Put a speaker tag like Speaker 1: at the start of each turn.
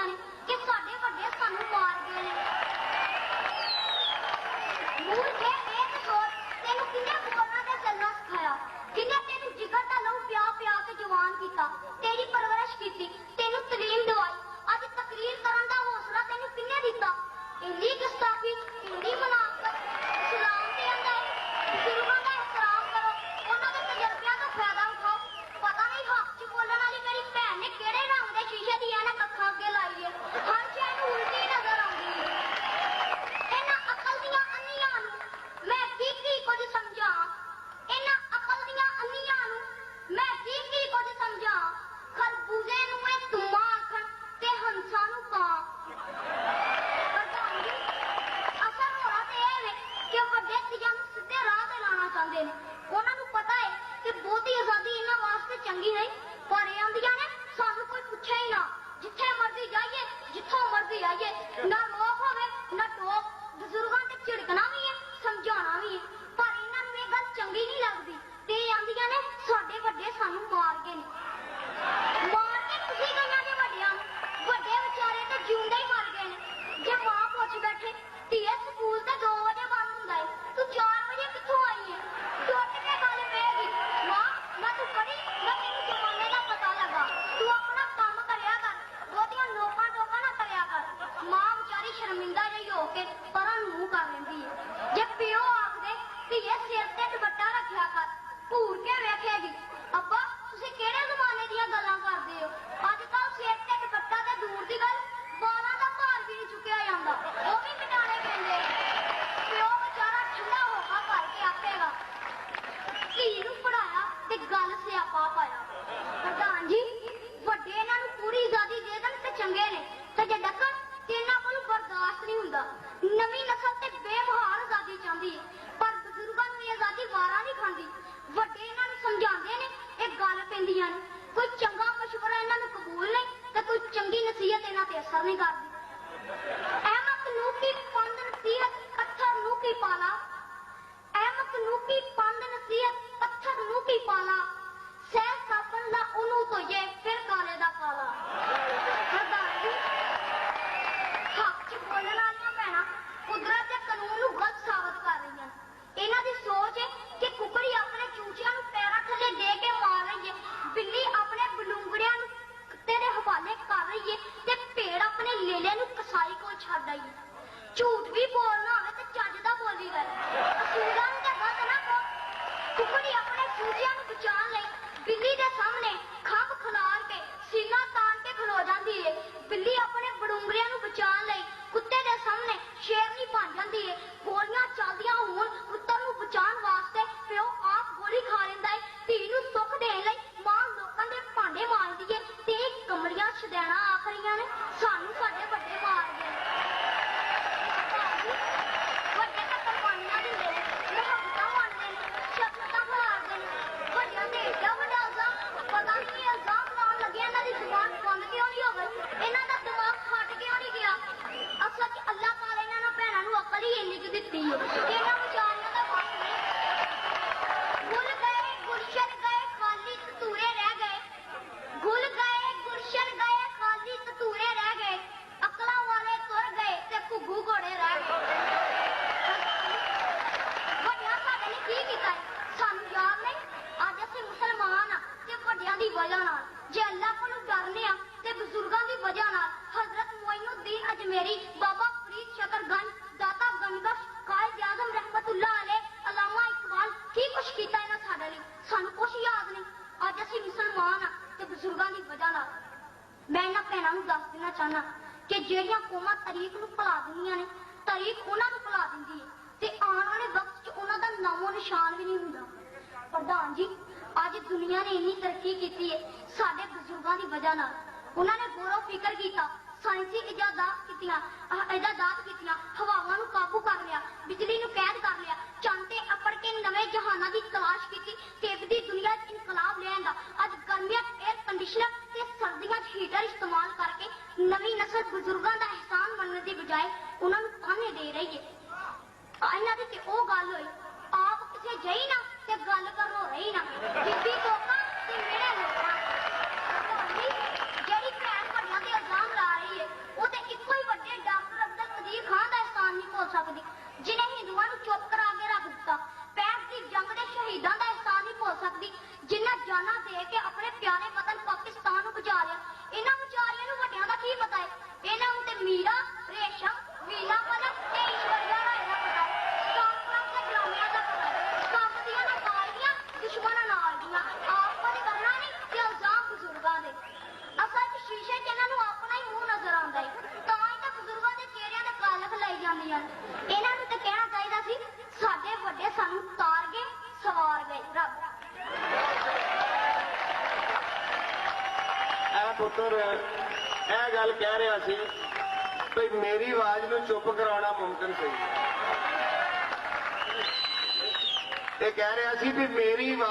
Speaker 1: ने कि साडे वड्डे सानू मार गए ने। मूल के एक सोच तेनू किन्ने बोलना ते चलना सिखाया, किन्ने तेनू जिगर दा लहू पिया पिया के जवान कीता, तेरी परवरिश कीती, तेनू तलीम दवाई, अज तकरीर करन दा हौसला तेनू किन्ने दिता। इन्नी गुस्ताखी, इन्नी मुनाफकत इस्लाम दे अंदर बुजुर्गों का एहतराम करो, उन्हां दे तजर्बियां दा फायदा उठाओ। पता नहीं हक च बोलण वाली मेरी भैन ने किहड़े रंग दे शीशे दी ऐनक अखां अगे लाई है, हर शै नूं उल्टी नजर आउंदी है। इन्हां अकल दीयां अन्नियां नूं मैं की कुछ समझा, इन्हां अकल दीयां अन्नियां नूं मैं की कुछ समझा। खरबूजे नूं मैं तुमा आखण ते हंसा नूं कां। असल होना ते इह वे कि वड्डे धीआं नूं सिद्धे राह ते लाना चाहुंदे ने। उन्हां नूं पता है कि बहुती आजादी इन्हां वास्ते चंगी नहीं, पर इह आंदियां ने सानू कोई पुछे ही ना, जिथे मर्जी जाइए जिथों मर्जी आइए, ना रोक होवे ना टोक। बुजुर्गां ते झिड़कना भी है, समझाना भी है, पर इन्हां नूं इह गल चंगी नहीं लगदी ते इह आंदियां ने साडे वड्डे सानू मार गए ने। मार के तुसीं गईआं जे वड्डिआं नूं, वड्डे विचारे ते जिउंदे ही मर गए ने। जे मां पुੱਛ बैठे ਧੀਏ ਸਕੂਲ ਤੇ 2 ਵਜੇ ਬੰਦ ਹੁੰਦਾ ਹੈ, ਤੂੰ 4 ਵਜੇ ਕਿੱਥੋਂ ਆਈ ਹੈ? ਟੁੱਟ ਕੇ ਗੱਲ ਪਏਗੀ, ਮਾਂ ਨਾ ਤੂੰ ਪੜ੍ਹੀ ਨਾ ਤੈਨੂੰ ਜ਼ਮਾਨੇ ਦਾ ਪਤਾ ਲੱਗਾ, ਤੂੰ ਆਪਣਾ ਕੰਮ ਕਰਿਆ ਕਰ, ਬਹੁਤੀਆਂ ਲੋਕਾਂ ਟੋਕਾਂ ਨਾ ਕਰਿਆ ਕਰ। ਮਾਂ ਵਿਚਾਰੀ ਸ਼ਰਮਿੰਦਾ ਜਿਹੀ ਹੋ ਕੇ ਪਰਾਂ ਨੂੰ ਮੂੰਹ ਕਰ ਲੈਂਦੀ ਹੈ। ਜੇ ਪਿਓ ਆਖਦੇ ਧੀਏ ਸਿਰ ਤੇ ਦੁਪੱਟਾ ਰੱਖਿਆ ਕਰ, ਘੂਰ ਕੇ ਵੇਖੇਗੀ ਅੱਬਾ ਤੁਸੀਂ ਕਿਹੜੇ ਜ਼ਮਾਨੇ ਦੀਆਂ ਗੱਲਾਂ ਕਰਦੇ ਹੋ? ਅੱਜ ਕੱਲ੍ਹ ਸਿਰ ਤੇ ਦੁਪੱਟਾ ਤੇ ਦੂਰ ਦੀ ਗੱਲ, ਬਾਲਾਂ ਦਾ ਭਾਰ ਵੀ ਨਹੀਂ ਚੁੱਕਿਆ ਜਾਂਦਾ, ਉਹ ਵੀ ਮਿਟਾਣੇ ਪੈਂਦੇ। ਪਿਓ ਵਿਚਾਰਾ ਠੰਡਾ ਹੋਕਾ ਭਰ ਕੇ ਆਖੇਗਾ ਧੀ ਨੂੰ ਪੜਾਇਆ ਤੇ ਗੱਲ ਸਿਆਪਾ ਪਾਇਆ। ਪ੍ਰਧਾਨ ਜੀ ਵੱਡੇ ਇਹਨਾਂ ਨੂੰ ਪੂਰੀ ਆਜ਼ਾਦੀ ਦੇ ਦੇਣ ਤੇ ਚੰਗੇ ਨੇ, ਤੇ ਜੇ ਡੱਕਣ ਤੇ ਇਹਨਾਂ ਕੋਲ ਬਰਦਾਸ਼ਤ ਨਹੀਂ ਹੁੰਦਾ। ਨਵੀਂ ਨਸਲ ਤੇ ਬੇਮਹਾਰ ਆਜ਼ਾਦੀ ਚਾਹੁੰਦੀ ਹੈ, ਪਰ ਬਜ਼ੁਰਗਾਂ ਨੂੰ ਇਹ ਆਜ਼ਾਦੀ ਵਾਰਾ ਨਹੀਂ ਖਾਂਦੀ। ਵੱਡੇ ਇਹਨਾਂ ਨੂੰ ਸਮਝਾਉਂਦੇ ਨੇ, ਇਹ ਗੱਲ ਪੈਂਦੀਆਂ ਨੇ। ਕੋਈ ਚੰਗਾ ਮਸ਼ਵਰਾ ਇਹਨਾਂ ਨੂੰ ਕਬੂਲ ਨਹੀਂ ਤੇ ਕੋਈ ਚੰਗੀ ਨਸੀਹਤ ਇਹਨਾਂ ਤੇ ਅਸਰ ਨਹੀਂ ਕਰਦੀ। ਅਹਿਮਕ ਨੂੰ ਕੀ ਪੰਦ ਨਸੀਹਤ ਪੱਥਰ ਨੂੰ ਕੀ ਪਾਲਾ, ਅਹਿਮਕ ਨੂੰ ਕੀ ਪੰਦ ਨਸੀਹਤ ਪੱਥਰ ਨੂੰ ਕੀ ਪਾਲਾ, ਸਹਿ ਸਾਬਣ ਦਾ ਉਹਨੂੰ ਧੋਈਏ ਫਿਰ ਕਾਲੇ ਦਾ ਕਾਲਾ। ਪ੍ਰਧਾਨ ਜੀ ਹੱਕ ਚ ਬੋਲਣ ਵਾਲੀਆਂ ਭੈਣਾਂ ਕੁਦਰਤ ਦੇ ਕਾਨੂੰਨ ਨੂੰ ਗਲਤ ਸਾਬਤ ਕਰ ਰਹੀਆਂ। ਇਹਨਾਂ ਦੀ ਸੋਚ ਹੈ ਕਿ ਕੁਕੜੀ ਆਪਣੇ ਚੂਚਿਆਂ ਨੂੰ ਪੈਰਾਂ ਥੱਲੇ ਦੇ ਕੇ ਮਾਰ ਰਹੀ ਹੈ, ਬਿੱਲੀ ਆਪਣੇ ਬਲੂੰਗੜਿਆਂ ਨੂੰ ਕੁੱਤੇ ਦੇ ਹਵਾਲੇ ਕਰ ਰਹੀ ਹੈ ਤੇ ਭੇੜ ਆਪਣੇ ਲੇਲੇ ਨੂੰ ਕਸਾਈ ਕੋਲ ਛੱਡ ਆਈ ਹੈ। ਝੂਠ ਵੀ ਬੋਲਣਾ ਹੋਵੇ ਤੇ ਚੱਜ ਦਾ ਬੋਲੀ ਗਏ, ਅਸੂਲਾਂ ਨੂੰ ਤਾਂ ਗਲਤ ਨਾ ਕਹੋ। ਕੁਕੜੀ ਆਪਣੇ ਚੂਚਿਆਂ ਨੂੰ ਬਚਾਉਣ ਲਈ ਬਿੱਲੀ ਦੇ ਸਾਹਮਣੇ ਖੰਭ ਖਿਲਾਰ ਕੇ ਸੀਨਾ ਤਾਣ ਕੇ ਖਲੋ ਜਾਂਦੀ ਹੈ। ਬਿੱਲੀ ਆਪਣੇ ਬਲੂੰਗੜਿਆਂ ਨੂੰ ਬਚਾਉਣ ਲਈ ਕੁੱਤੇ ਦੇ ਸਾਹਮਣੇ ਸ਼ੇਰਨੀ ਬਣ ਜਾਂਦੀ ਹੈ। ਗੋਲੀਆਂ ਚੱਲਦੀਆਂ ਹੋਣ ਪੁੱਤਰ ਨੂੰ ਬਚਾਉਣ ਵਾਸਤੇ ਪਿਓ ਆਪ ਗੋਲੀ ਖਾ ਲੈਂਦਾ ਹੈ। ਧੀ ਨੂੰ ਸੁੱਖ ਦੇਣ ਲਈ ਮਾਂ ਲੋਕਾਂ ਦੇ ਭਾਂਡੇ ਮਾਂਜਦੀ ਹੈ ਤੇ ਕਮਲੀਆਂ ਛਦੈਣਾ ਆਖਰੀਆਂ ਨੇ ਸਾਨੂੰ ਸਾਡੇ ਵੱਡੇ ਮਾਰ ਗਏ। ਵੱਡੇ ਤਾਂ ਕੁਰਬਾਨੀਆਂ ਦਿੰਦੇ ਨੇ, ਮੁਹੱਬਤਾਂ ਵੰਡਦੇ ਨੇ, ਸ਼ਫਕਤਾਂ ਖਿਲਾਰਦੇ ਨੇ। ਵੱਡਿਆਂ ਦੇ ਏਡਾ ਵੱਡਾ ਇਲਜ਼ਾਮ, ਪਤਾ ਨਹੀਂ ਇਹ ਇਲਜ਼ਾਮ ਲਾਉਣ ਲੱਗੇ ਇਹਨਾਂ ਦੀ ਜ਼ੁਬਾਨ ਬੰਦ ਕਿਉਂ ਨਹੀਂ ਹੋ ਗਈ, ਇਹਨਾਂ ਦਾ ਦਿਮਾਗ ਫਟ ਕਿਉਂ ਨਹੀਂ ਗਿਆ। ਅਸਲ 'ਚ ਅੱਲਾਹ ਤਾਲਾ ਇਹਨਾਂ ਨੂੰ ਭੈਣਾਂ ਨੂੰ ਅਕਲ ਹੀ ਇੰਨੀ ਕੁ ਦਿੱਤੀ ਹੈ ਕਿ ਇਹਨਾਂ ਵਿਚਾਰੀਆਂ ਦਾ ਵਸ ਨਹੀਂ। ਗੁਲ ਗਏ ਗੁਲਸ਼ਨ ਗਏ ਖਾਲੀ ਤਤੂਰੇ ਰਹਿ ਗਏ, ਗੁਲ ਗਏ ਗੁਲਸ਼ਨ ਗਏ ਖਾਲੀ ਤਤੂਰੇ ਰਹਿ ਗਏ, ਅਕਲਾਂ ਵਾਲੇ ਤੁਰ ਗਏ ਤੇ ਘੁੱਗੂ ਘੋੜੇ ਰਹਿ ਗਏ। ਵੱਡਿਆਂ ਸਾਡੇ ਨੇ ਕੀ ਕੀਤਾ ਹੈ ਸਾਨੂੰ ਯਾਦ ਨਹੀਂ। ਅੱਜ ਅਸੀਂ ਮੁਸਲਮਾਨ ਆ ਤੇ ਵੱਡਿਆਂ ਦੀ ਵਜ੍ਹਾ ਨਾਲ, ਜੇ ਅੱਲਾਹ ਕੋਲੋਂ ਡਰਨੇ ਆ ਤੇ ਬਜ਼ੁਰਗਾਂ ਦੀ ਵਜ੍ਹਾ ਨਾਲ। ਹਜ਼ਰਤ ਮੋਇਨੁੱਦੀਨ ਅਜਮੇਰੀ, ਬਾਬਾ ਫਰੀਦ ਸ਼ਕਰਗੰਜ, ਦਾਤਾ ਗੰਗਬਖਸ਼, ਕਾਇਦ ਆਜ਼ਮ ਰਹਿਮਤੁल्लाह अलैह, ਅਲਾਮਾ ਇਕਬਾਲ, ਕੀ ਕੁਛ ਕੀਤਾ ਇਹਨਾਂ ਸਾਡੇ ਲਈ, ਸਾਨੂੰ ਕੁਛ ਯਾਦ ਨਹੀਂ। ਅੱਜ ਅਸੀਂ ਮੁਸਲਮਾਨ ਆ ਤੇ ਬਜ਼ੁਰਗਾਂ ਦੀ ਵਜ੍ਹਾ ਨਾਲ। ਮੈਂ ਇਹਨਾਂ ਭੈਣਾਂ ਨੂੰ ਦੱਸ ਦੇਣਾ ਚਾਹੁੰਦਾ ਕਿ ਜਿਹੜੀਆਂ ਕੌਮਾਂ ਤਾਰੀਖ ਨੂੰ ਭੁਲਾ ਦਿੰਦੀਆਂ ਨੇ, ਤਾਰੀਖ ਉਹਨਾਂ ਨੂੰ ਭੁਲਾ ਦਿੰਦੀ ਹੈ ਤੇ ਆਉਣ ਵਾਲੇ ਵਕਤ 'ਚ ਉਹਨਾਂ ਦਾ ਨਾਮੋ ਨਿਸ਼ਾਨ ਵੀ ਨਹੀਂ ਹੁੰਦਾ। ਪ੍ਰਧਾਨ ਜੀ ਅੱਜ ਦੁਨੀਆ ਨੇ ਇੰਨੀ ਤਰੱਕੀ ਕੀਤੀ ਹੈ ਸਾਡੇ ਬਜ਼ੁਰਗਾਂ ਦੀ ਵਜ੍ਹਾ ਨਾਲ। ਉਹਨਾਂ ਨੇ ਗੌਰੋ ਫਿਕਰ ਕੀਤਾ, ਸਾਇੰਸੀ ਇਜਾਦਾਤ ਕੀਤੀਆਂ, ਹਵਾਵਾਂ ਨੂੰ ਕਾਬੂ ਕਰ ਲਿਆ, ਬਿਜਲੀ ਨੂੰ ਕੈਦ ਕਰ ਲਿਆ, ਚੰਦ ਤੇ ਅੱਪੜ ਕੇ ਨਵੇਂ ਜਹਾਨਾਂ ਦੀ ਤਲਾਸ਼ ਕੀਤੀ, ਤੇਬਦੀ ਦੁਨੀਆ 'ਚ ਇਨਕਲਾਬ ਲਿਆਂਦਾ। ਅੱਜ ਗਰਮੀਆਂ 'ਚ 에ਅਰ ਕੰਡੀਸ਼ਨਰ ਤੇ ਸਰਦੀਆਂ 'ਚ ਹੀਟਰ ਇਸਤੇਮਾਲ ਕਰਕੇ ਨਵੀਂ ਨਸਲ ਬਜ਼ੁਰਗਾਂ ਦਾ ਅਹਿਸਾਨ ਮੰਨਣ ਦੀ ਬਜਾਏ ਉਹਨਾਂ ਨੂੰ ਤਾਨੇ ਦੇ ਰਹੀ ਹੈ। ਇਹਨਾਂ ਦੀ ਤੇ ਉਹ ਗੱਲ ਹੋਈ, ਆਪ ਕਿਸੇ ਜਈ ਨਾ ਤੇ ਗੱਲ ਕਰਨੋਂ ਰਹੀ ਨਾ, ਬੀਬੀ ਕੋਕਾਂ ਤੇ ਮੇਰੇ ਲੋਕਾਂ। ਜਿਹੜੀ ਭੈਣ ਵੱਡਿਆਂ ਤੇ ਇਲਜ਼ਾਮ ਲਾ ਰਹੀ ਹੈ
Speaker 2: ਪੁੱਤਰ ਇਹ ਗੱਲ ਕਹਿ ਰਿਹਾ ਸੀ ਵੀ ਮੇਰੀ ਆਵਾਜ਼ ਨੂੰ ਚੁੱਪ ਕਰਾਉਣਾ ਮੁਮਕਿਨ ਸੀ। ਇਹ ਕਹਿ ਰਿਹਾ ਸੀ ਵੀ ਮੇਰੀ ਆਵਾਜ਼